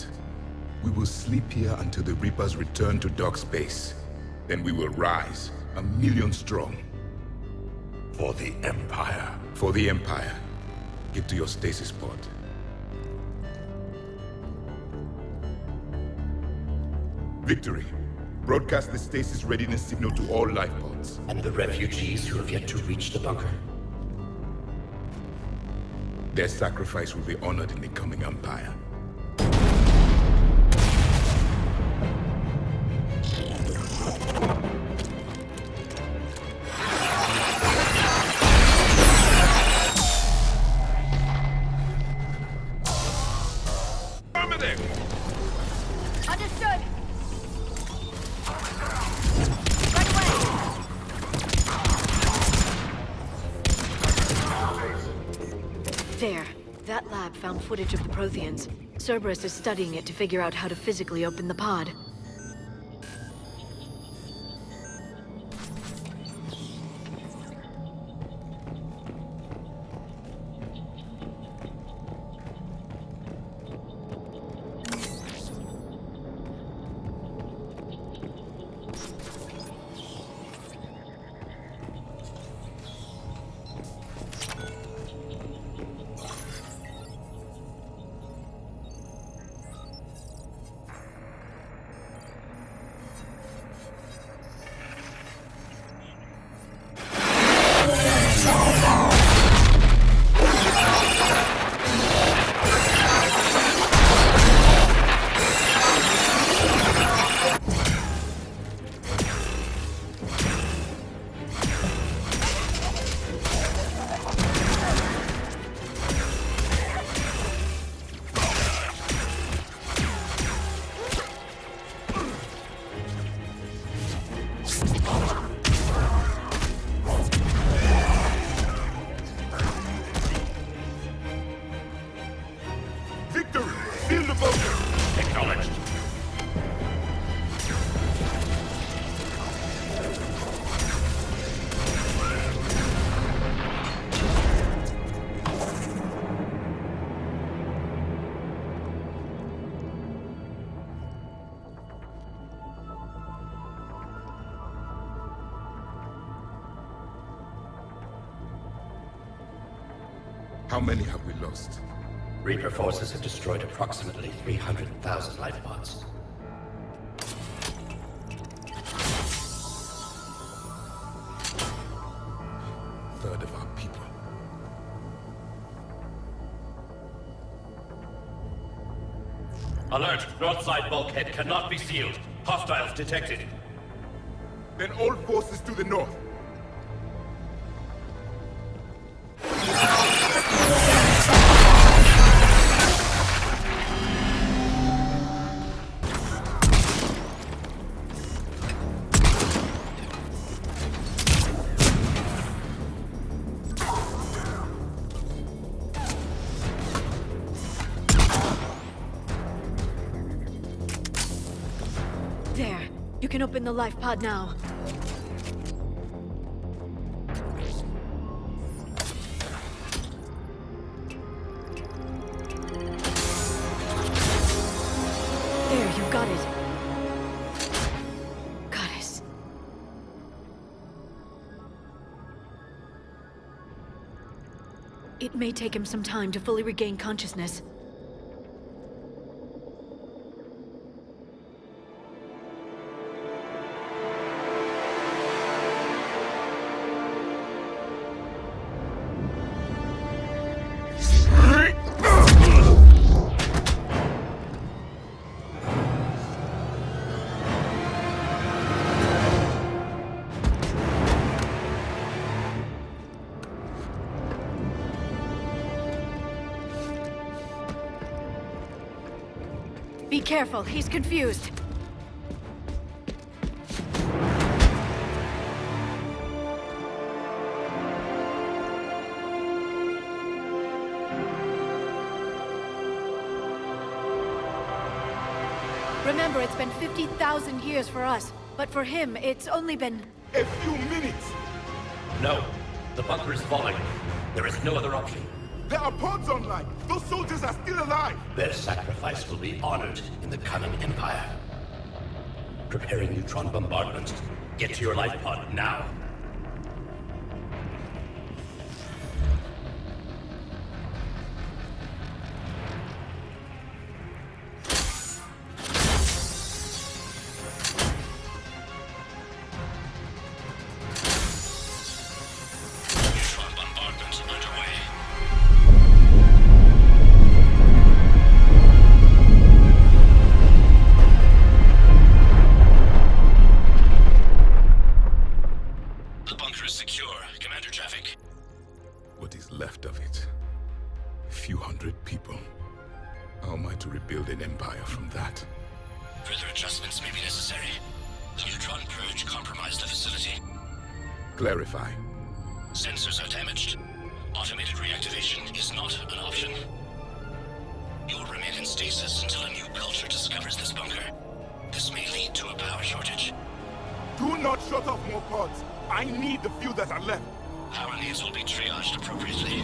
not. We will sleep here until the Reapers return to dock space. Then we will rise, 1,000,000 strong. For the Empire. For the Empire. Get to your stasis pod. Victory. Broadcast the stasis readiness signal to all life pods. And the refugees who have yet to reach the bunker. Their sacrifice will be honored in the coming Empire. Understood. Right away. There. That lab found footage of the Protheans. Cerberus is studying it to figure out how to physically open the pod. Acknowledged. How many have we lost? Reaper forces have destroyed approximately 300,000 life pods. Third of our people. Alert! North side bulkhead cannot be sealed. Hostiles detected. Then all forces to the north. There. You can open the life pod now. There, you've got it. Goddess. It may take him some time to fully regain consciousness. Be careful, he's confused. Remember, it's been 50,000 years for us, but for him, it's only been... A few minutes! No. The bunker is falling. There is no other option. There are pods online! Those soldiers are still alive! Their sacrifice will be honored in the coming Empire. Preparing neutron bombardment. Get to your life pod now. Neutron bombardment underway. The bunker is secure. Commander traffic. What is left of it? A few hundred people. How am I to rebuild an empire from that? Further adjustments may be necessary. The neutron purge compromised the facility. Clarify. Sensors are damaged. Automated reactivation is not an option. You'll remain in stasis until a new culture discovers this bunker. This may lead to a power shortage. Do not shut off more pods! I need the few that are left! Power needs will be triaged appropriately.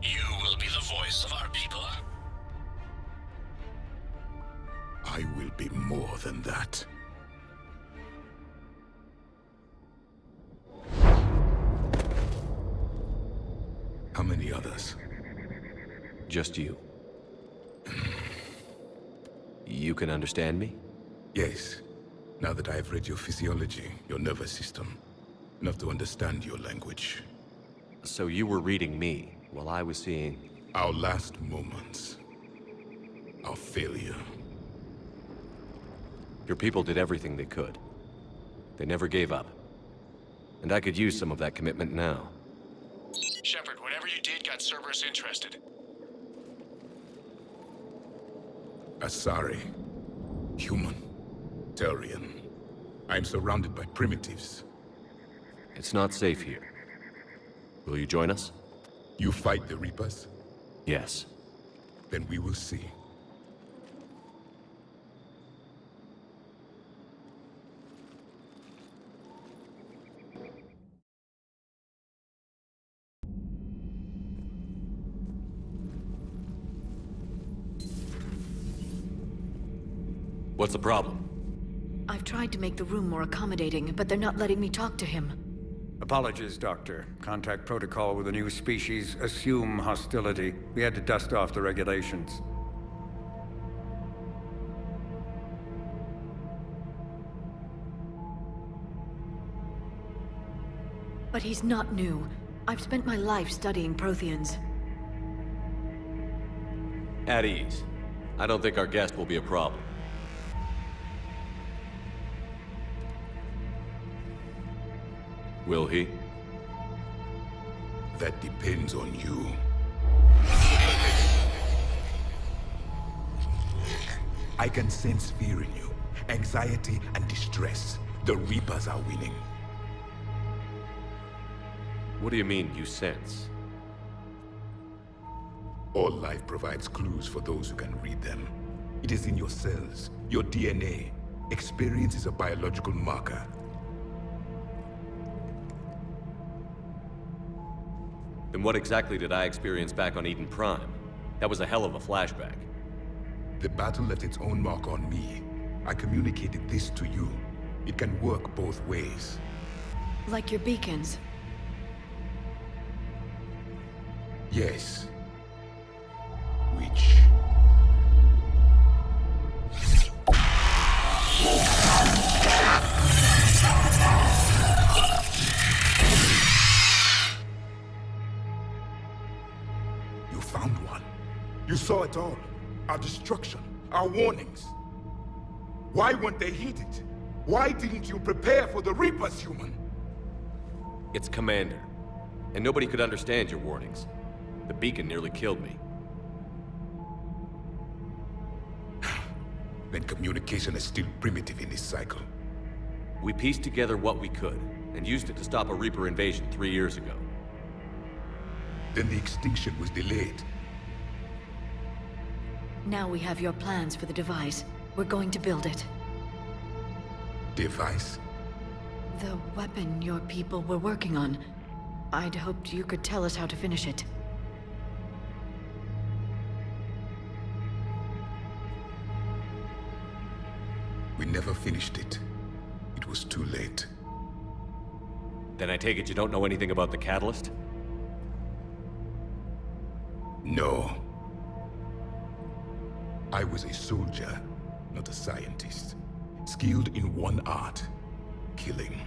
You will be the voice of our people. I will be more than that. How many others? Just you. You can understand me? Yes. Now that I have read your physiology, your nervous system, enough to understand your language. So you were reading me, while I was seeing... Our last moments. Our failure. Your people did everything they could. They never gave up. And I could use some of that commitment now. Shepard, whatever you did got Cerberus interested. Asari. Human. Turian. I'm surrounded by primitives. It's not safe here. Will you join us? You fight the Reapers? Yes. Then we will see. What's the problem? I've tried to make the room more accommodating, but they're not letting me talk to him. Apologies, Doctor. Contact protocol with a new species. Assume hostility. We had to dust off the regulations. But he's not new. I've spent my life studying Protheans. At ease. I don't think our guest will be a problem. Will he? That depends on you. I can sense fear in you. Anxiety and distress. The Reapers are winning. What do you mean, you sense? All life provides clues for those who can read them. It is in your cells, your DNA. Experience is a biological marker. Then what exactly did I experience back on Eden Prime? That was a hell of a flashback. The battle left its own mark on me. I communicated this to you. It can work both ways. Like your beacons. Yes. Which... You found one. You saw it all. Our destruction. Our warnings. Why weren't they heeded? Why didn't you prepare for the Reapers, human? It's Commander. And nobody could understand your warnings. The beacon nearly killed me. Then communication is still primitive in this cycle. We pieced together what we could, and used it to stop a Reaper invasion 3 years ago. Then the extinction was delayed. Now we have your plans for the device. We're going to build it. Device? The weapon your people were working on. I'd hoped you could tell us how to finish it. We never finished it. It was too late. Then I take it you don't know anything about the catalyst? No. I was a soldier, not a scientist. Skilled in one art, killing.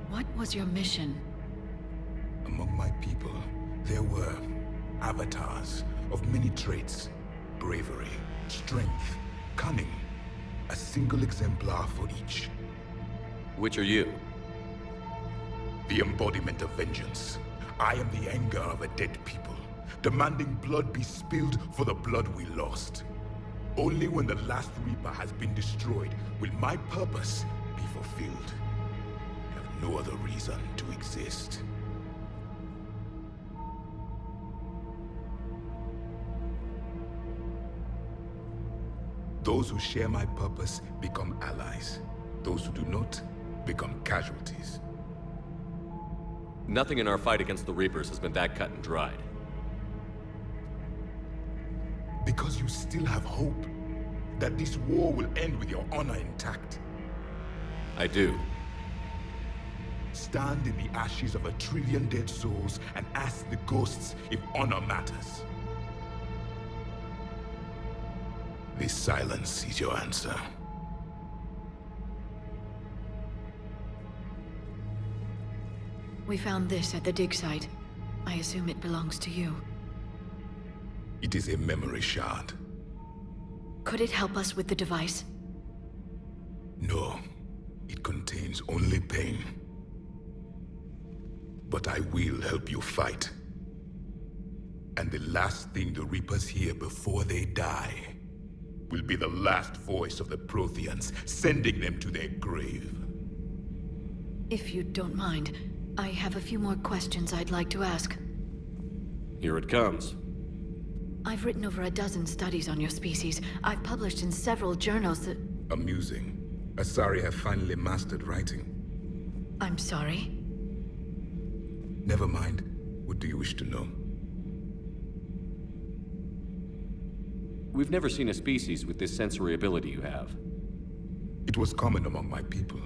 What was your mission? Among my people, there were avatars of many traits. Bravery, strength, cunning. A single exemplar for each. Which are you? The embodiment of vengeance. I am the anger of a dead people, demanding blood be spilled for the blood we lost. Only when the last Reaper has been destroyed will my purpose be fulfilled. I have no other reason to exist. Those who share my purpose become allies. Those who do not become casualties. Nothing in our fight against the Reapers has been that cut and dried. Because you still have hope that this war will end with your honor intact. I do. Stand in the ashes of 1 trillion dead souls and ask the ghosts if honor matters. This silence is your answer. We found this at the dig site. I assume it belongs to you. It is a memory shard. Could it help us with the device? No, it contains only pain. But I will help you fight. And the last thing the Reapers hear before they die will be the last voice of the Protheans, sending them to their grave. If you don't mind, I have a few more questions I'd like to ask. Here it comes. I've written over a dozen studies on your species. I've published in several journals that... Amusing. Asari have finally mastered writing. I'm sorry? Never mind. What do you wish to know? We've never seen a species with this sensory ability you have. It was common among my people,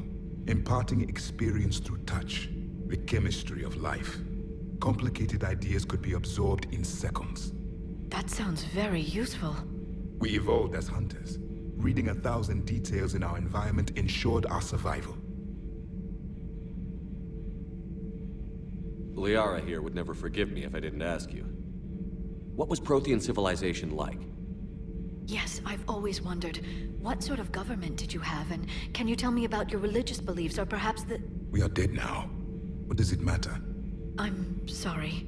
imparting experience through touch, the chemistry of life. Complicated ideas could be absorbed in seconds. That sounds very useful. We evolved as hunters. Reading 1,000 details in our environment ensured our survival. Liara here would never forgive me if I didn't ask you. What was Prothean civilization like? Yes, I've always wondered. What sort of government did you have, and can you tell me about your religious beliefs, or perhaps the... We are dead now. What does it matter? I'm sorry.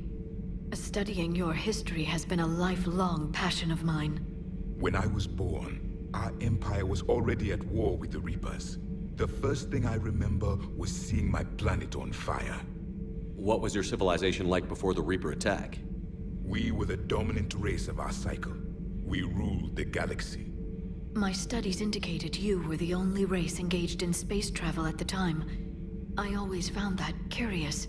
Studying your history has been a lifelong passion of mine. When I was born, our empire was already at war with the Reapers. The first thing I remember was seeing my planet on fire. What was your civilization like before the Reaper attack? We were the dominant race of our cycle. We ruled the galaxy. My studies indicated you were the only race engaged in space travel at the time. I always found that curious.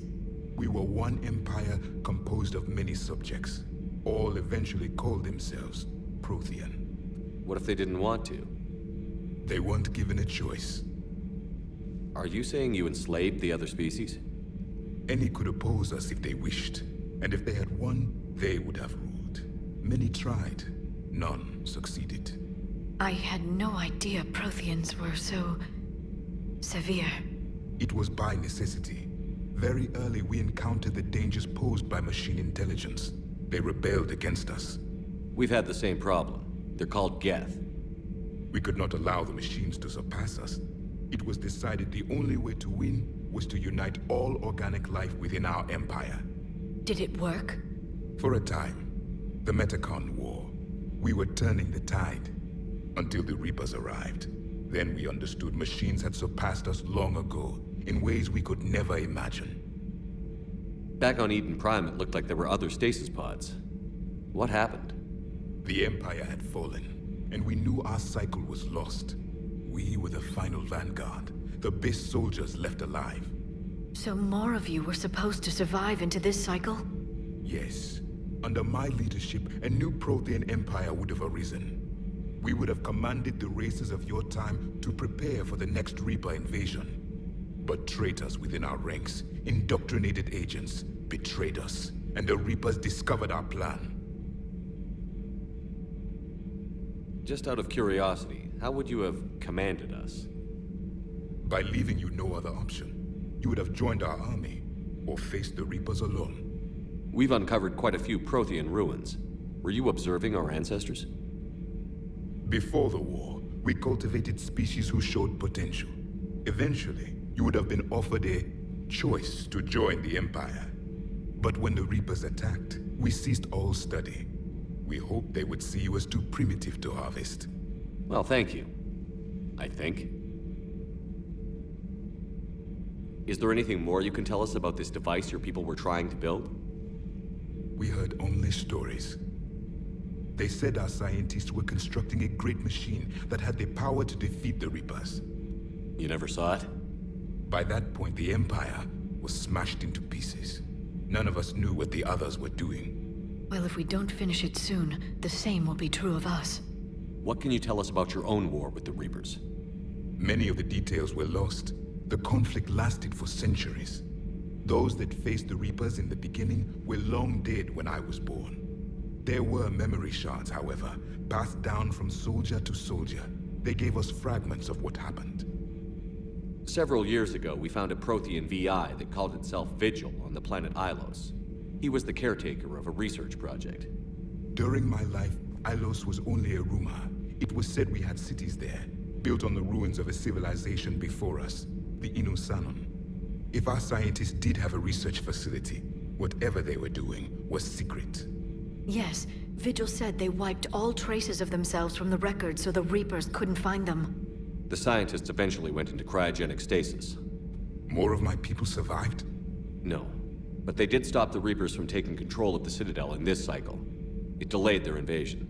We were one empire composed of many subjects. All eventually called themselves Prothean. What if they didn't want to? They weren't given a choice. Are you saying you enslaved the other species? Any could oppose us if they wished. And if they had won, they would have ruled. Many tried. None succeeded. I had no idea Protheans were so... severe. It was by necessity. Very early we encountered the dangers posed by machine intelligence. They rebelled against us. We've had the same problem. They're called Geth. We could not allow the machines to surpass us. It was decided the only way to win was to unite all organic life within our empire. Did it work? For a time. The Metacon War. We were turning the tide. Until the Reapers arrived. Then we understood machines had surpassed us long ago, in ways we could never imagine. Back on Eden Prime, it looked like there were other stasis pods. What happened? The Empire had fallen, and we knew our cycle was lost. We were the final vanguard, the best soldiers left alive. So more of you were supposed to survive into this cycle? Yes. Under my leadership, a new Prothean empire would have arisen. We would have commanded the races of your time to prepare for the next Reaper invasion. But traitors within our ranks, indoctrinated agents, betrayed us, and the Reapers discovered our plan. Just out of curiosity, how would you have commanded us? By leaving you no other option. You would have joined our army, or faced the Reapers alone. We've uncovered quite a few Prothean ruins. Were you observing our ancestors? Before the war, we cultivated species who showed potential. Eventually, you would have been offered a choice to join the Empire. But when the Reapers attacked, we ceased all study. We hoped they would see you as too primitive to harvest. Well, thank you. I think. Is there anything more you can tell us about this device your people were trying to build? We heard only stories. They said our scientists were constructing a great machine that had the power to defeat the Reapers. You never saw it? By that point, the Empire was smashed into pieces. None of us knew what the others were doing. Well, if we don't finish it soon, the same will be true of us. What can you tell us about your own war with the Reapers? Many of the details were lost. The conflict lasted for centuries. Those that faced the Reapers in the beginning were long dead when I was born. There were memory shards, however, passed down from soldier to soldier. They gave us fragments of what happened. Several years ago, we found a Prothean VI that called itself Vigil on the planet Ilos. He was the caretaker of a research project. During my life, Ilos was only a rumor. It was said we had cities there, built on the ruins of a civilization before us, the Inusanon. If our scientists did have a research facility, whatever they were doing was secret. Yes, Vigil said they wiped all traces of themselves from the records so the Reapers couldn't find them. The scientists eventually went into cryogenic stasis. More of my people survived? No, but they did stop the Reapers from taking control of the Citadel in this cycle. It delayed their invasion.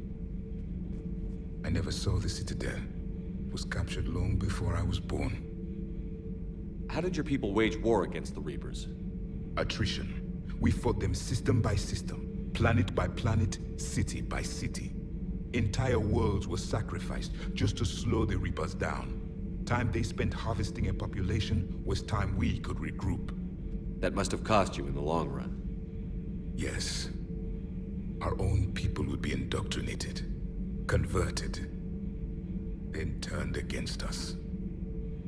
I never saw the Citadel. It was captured long before I was born. How did your people wage war against the Reapers? Attrition. We fought them system by system, planet by planet, city by city. Entire worlds were sacrificed just to slow the Reapers down. Time they spent harvesting a population was time we could regroup. That must have cost you in the long run. Yes. Our own people would be indoctrinated, converted, then turned against us.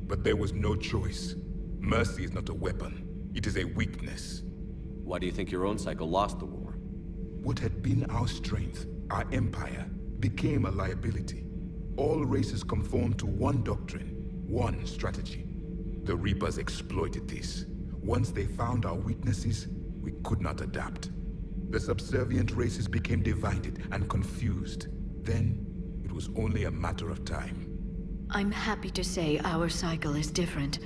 But there was no choice. Mercy is not a weapon. It is a weakness. Why do you think your own cycle lost the war? What had been our strength, our empire, became a liability. All races conformed to one doctrine, one strategy. The Reapers exploited this. Once they found our weaknesses, we could not adapt. The subservient races became divided and confused. Then, it was only a matter of time. I'm happy to say our cycle is different.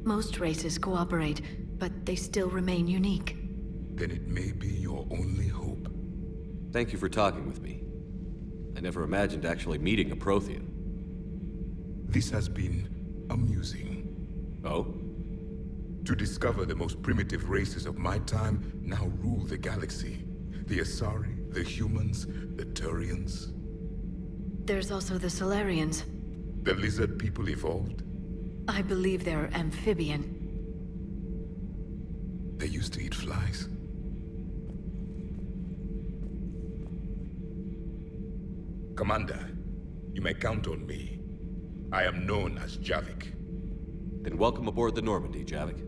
Most races cooperate, but they still remain unique. Then it may be your only hope. Thank you for talking with me. I never imagined actually meeting a Prothean. This has been amusing. Oh? To discover the most primitive races of my time now rule the galaxy. The Asari, the humans, the Turians. There's also the Solarians. The lizard people evolved. I believe they're amphibian. They used to eat flies. Commander, you may count on me. I am known as Javik. Then welcome aboard the Normandy, Javik.